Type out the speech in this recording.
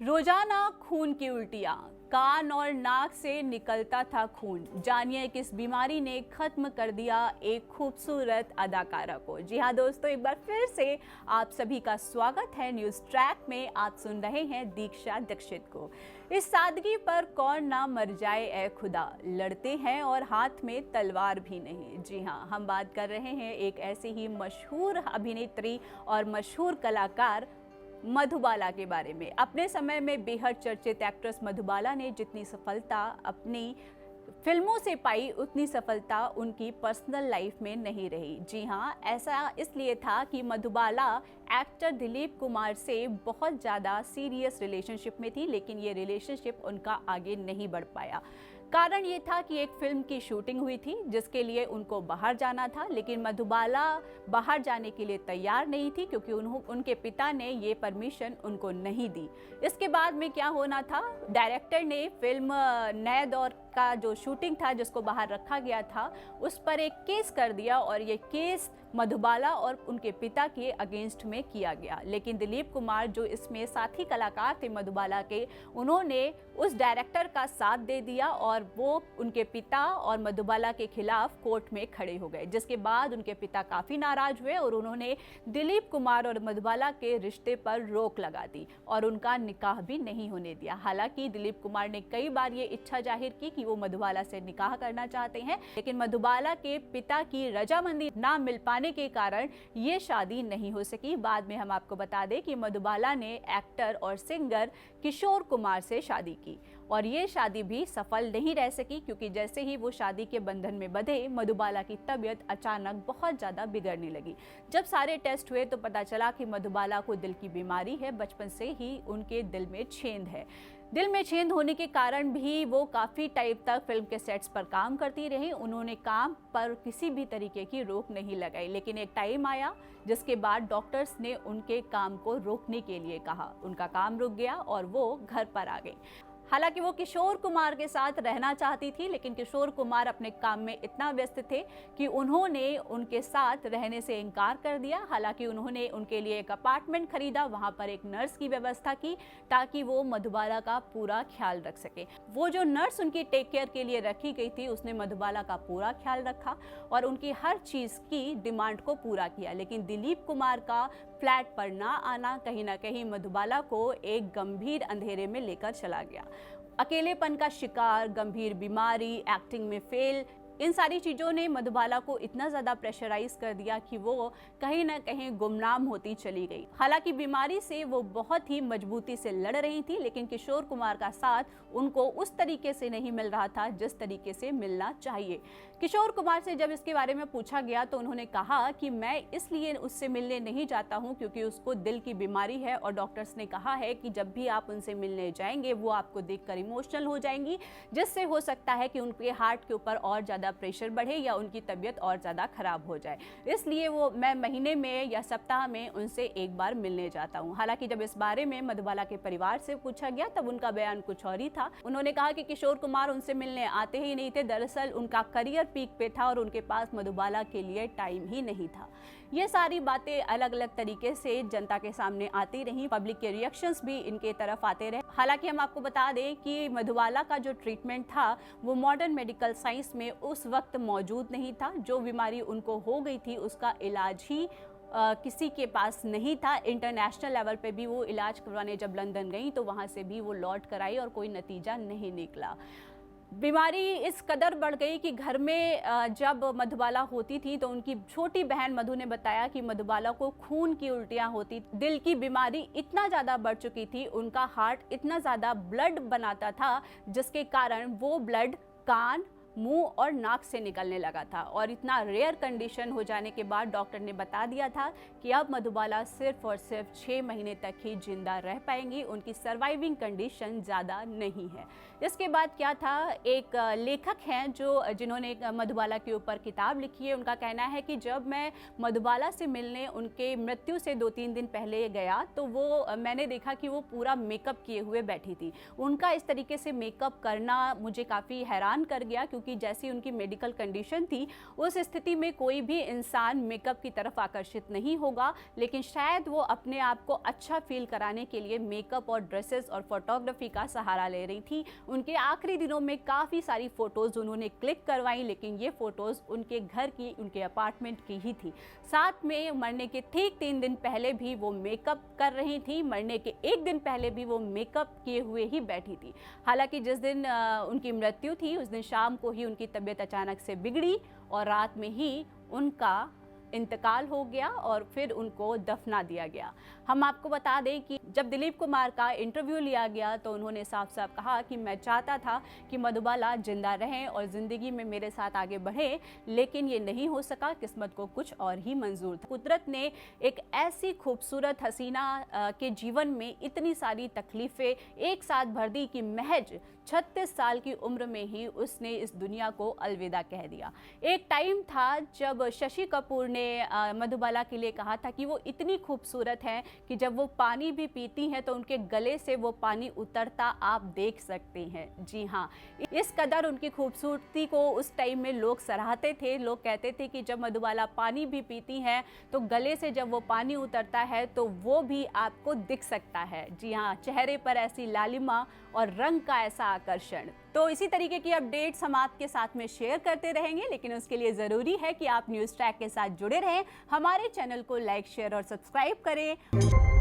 रोजाना खून की उल्टियां, कान और नाक से निकलता था खून। जानिए किस बीमारी ने खत्म कर दिया एक खूबसूरत अदाकारा को। जी हाँ दोस्तों, एक बार फिर से आप सभी का स्वागत है न्यूज ट्रैक में। आप सुन रहे हैं दीक्षा दीक्षित को। इस सादगी पर कौन ना मर जाए ए खुदा, लड़ते हैं और हाथ में तलवार भी नहीं। जी हाँ, हम बात कर रहे हैं एक ऐसी ही मशहूर अभिनेत्री और मशहूर कलाकार मधुबाला के बारे में। अपने समय में बेहद चर्चित एक्ट्रेस मधुबाला ने जितनी सफलता अपनी फिल्मों से पाई, उतनी सफलता उनकी पर्सनल लाइफ में नहीं रही। जी हाँ, ऐसा इसलिए था कि मधुबाला एक्टर दिलीप कुमार से बहुत ज़्यादा सीरियस रिलेशनशिप में थी, लेकिन ये रिलेशनशिप उनका आगे नहीं बढ़ पाया। कारण ये था कि एक फिल्म की शूटिंग हुई थी जिसके लिए उनको बाहर जाना था, लेकिन मधुबाला बाहर जाने के लिए तैयार नहीं थी क्योंकि उनके पिता ने ये परमिशन उनको नहीं दी। इसके बाद में क्या होना था, डायरेक्टर ने फिल्म नए दौर का जो शूटिंग था जिसको बाहर रखा गया था, उस पर एक केस कर दिया और ये केस मधुबाला और उनके पिता के अगेंस्ट में किया गया। लेकिन दिलीप कुमार जो इसमें साथी कलाकार थे मधुबाला के, उन्होंने उस डायरेक्टर का साथ दे दिया और वो उनके पिता और मधुबाला के खिलाफ कोर्ट में खड़े हो गए, जिसके बाद उनके पिता काफ़ी नाराज हुए और उन्होंने दिलीप कुमार और मधुबाला के रिश्ते पर रोक लगा दी और उनका निकाह भी नहीं होने दिया। हालांकि दिलीप कुमार ने कई बार ये इच्छा जाहिर की कि वो मधुबाला से निकाह करना चाहते हैं, लेकिन मधुबाला के पिता की रजामंदी ना मिल पाने के कारण ये शादी नहीं हो सकी। बाद में हम आपको बता दें कि मधुबाला ने एक्टर और सिंगर किशोर कुमार से शादी की और ये शादी भी सफल नहीं रह सकी क्योंकि जैसे ही वो शादी के बंधन में बंधे, मधुबाला की तबीयत अचानक बहुत ज़्यादा बिगड़ने लगी। जब सारे टेस्ट हुए तो पता चला कि मधुबाला को दिल की बीमारी है। बचपन से ही उनके दिल में छेद है। दिल में छेद होने के कारण भी वो काफ़ी टाइम तक फिल्म के सेट्स पर काम करती रही। उन्होंने काम पर किसी भी तरीके की रोक नहीं लगाई, लेकिन एक टाइम आया जिसके बाद डॉक्टर्स ने उनके काम को रोकने के लिए कहा। उनका काम रुक गया और वो घर पर आ गई। हालांकि वो किशोर कुमार के साथ रहना चाहती थी, लेकिन किशोर कुमार अपने काम में इतना व्यस्त थे कि उन्होंने उनके साथ रहने से इनकार कर दिया। हालांकि उन्होंने उनके लिए एक अपार्टमेंट खरीदा, वहां पर एक नर्स की व्यवस्था की ताकि वो मधुबाला का पूरा ख्याल रख सके। वो जो नर्स उनकी टेक केयर के लिए रखी गई थी, उसने मधुबाला का पूरा ख्याल रखा और उनकी हर चीज़ की डिमांड को पूरा किया। लेकिन दिलीप कुमार का फ्लैट पर ना आना कहीं ना कहीं मधुबाला को एक गंभीर अंधेरे में लेकर चला गया। अकेलेपन का शिकार, गंभीर बीमारी, एक्टिंग में फेल, इन सारी चीज़ों ने मधुबाला को इतना ज़्यादा प्रेशराइज कर दिया कि वो कहीं ना कहीं गुमनाम होती चली गई। हालांकि बीमारी से वो बहुत ही मजबूती से लड़ रही थी, लेकिन किशोर कुमार का साथ उनको उस तरीके से नहीं मिल रहा था जिस तरीके से मिलना चाहिए। किशोर कुमार से जब इसके बारे में पूछा गया तो उन्होंने कहा कि मैं इसलिए उससे मिलने नहीं जाता हूँ क्योंकि उसको दिल की बीमारी है और डॉक्टर्स ने कहा है कि जब भी आप उनसे मिलने जाएंगे वो आपको देखकर इमोशनल हो जाएंगी, जिससे हो सकता है कि उनके हार्ट के ऊपर और ज़्यादा प्रेशर बढ़े या उनकी तबीयत और ज़्यादा खराब हो जाए। इसलिए मैं महीने में या सप्ताह में उनसे एक बार मिलने जाता हूँ। हालांकि जब इस बारे में मधुबाला के परिवार से पूछा गया तब उनका बयान कुछ और ही था। उन्होंने कहा कि किशोर कुमार उनसे मिलने आते ही नहीं थे, दरअसल उनका करियर पीक पे था और उनके पास मधुबाला के लिए टाइम ही नहीं था। ये सारी बातें अलग अलग तरीके से जनता के सामने आती रही, पब्लिक के रिएक्शंस भी इनके तरफ आते रहे। हालांकि हम आपको बता दें कि मधुबाला का जो ट्रीटमेंट था वो मॉडर्न मेडिकल साइंस में उस वक्त मौजूद नहीं था। जो बीमारी उनको हो गई थी उसका इलाज ही किसी के पास नहीं था। इंटरनेशनल लेवल पे भी वो इलाज करवाने जब लंदन गई तो वहाँ से भी वो लौट कर आई और कोई नतीजा नहीं निकला। बीमारी इस कदर बढ़ गई कि घर में जब मधुबाला होती थी तो उनकी छोटी बहन मधु ने बताया कि मधुबाला को खून की उल्टियां होती। दिल की बीमारी इतना ज़्यादा बढ़ चुकी थी, उनका हार्ट इतना ज़्यादा ब्लड बनाता था जिसके कारण वो ब्लड कान, मुंह और नाक से निकलने लगा था और इतना रेयर कंडीशन हो जाने के बाद डॉक्टर ने बता दिया था कि अब मधुबाला सिर्फ और सिर्फ 6 महीने तक ही जिंदा रह पाएंगी, उनकी सर्वाइविंग कंडीशन ज़्यादा नहीं है। इसके बाद क्या था, एक लेखक हैं जिन्होंने मधुबाला के ऊपर किताब लिखी है। उनका कहना है कि जब मैं मधुबाला से मिलने उनके मृत्यु से 2-3 दिन पहले गया तो मैंने देखा कि वो पूरा मेकअप किए हुए बैठी थी। उनका इस तरीके से मेकअप करना मुझे काफ़ी हैरान कर गया क्योंकि क्योंकि जैसी उनकी मेडिकल कंडीशन थी उस स्थिति में कोई भी इंसान मेकअप की तरफ आकर्षित नहीं होगा, लेकिन शायद वो अपने आप को अच्छा फील कराने के लिए मेकअप और ड्रेसेस और फोटोग्राफी का सहारा ले रही थी। उनके आखिरी दिनों में काफ़ी सारी फ़ोटोज़ उन्होंने क्लिक करवाई, लेकिन ये फ़ोटोज़ उनके घर की, उनके अपार्टमेंट की ही थी। साथ में मरने के ठीक 3 दिन पहले भी वो मेकअप कर रही थी, मरने के 1 दिन पहले भी वो मेकअप किए हुए ही बैठी थी। हालांकि जिस दिन उनकी मृत्यु थी उस दिन शाम को ही उनकी तबीयत अचानक से बिगड़ी और रात में ही उनका इंतकाल हो गया और फिर उनको दफना दिया गया। हम आपको बता दें कि जब दिलीप कुमार का इंटरव्यू लिया गया तो उन्होंने साफ साफ कहा कि मैं चाहता था कि मधुबाला जिंदा रहें और ज़िंदगी में मेरे साथ आगे बढ़े, लेकिन ये नहीं हो सका, किस्मत को कुछ और ही मंजूर था। कुदरत ने एक ऐसी खूबसूरत हसीना के जीवन में इतनी सारी तकलीफ़ें एक साथ भर दी कि महज 36 साल की उम्र में ही उसने इस दुनिया को अलविदा कह दिया। एक टाइम था जब शशि कपूर ने मधुबाला के लिए कहा था कि वो इतनी खूबसूरत हैं कि जब वो पानी भी पीती हैं तो उनके गले से वो पानी उतरता आप देख सकते हैं। जी हाँ, इस कदर उनकी खूबसूरती को उस टाइम में लोग सराहते थे। लोग कहते थे कि जब मधुबाला पानी भी पीती हैं तो गले से जब वो पानी उतरता है तो वो भी आपको दिख सकता है। जी हाँ, चेहरे पर ऐसी लालिमा और रंग का ऐसा आकर्षण। तो इसी तरीके की अपडेट्स हम आपके साथ में शेयर करते रहेंगे, लेकिन उसके लिए ज़रूरी है कि आप न्यूज़ ट्रैक के साथ जुड़े रहें। हमारे चैनल को लाइक, शेयर और सब्सक्राइब करें।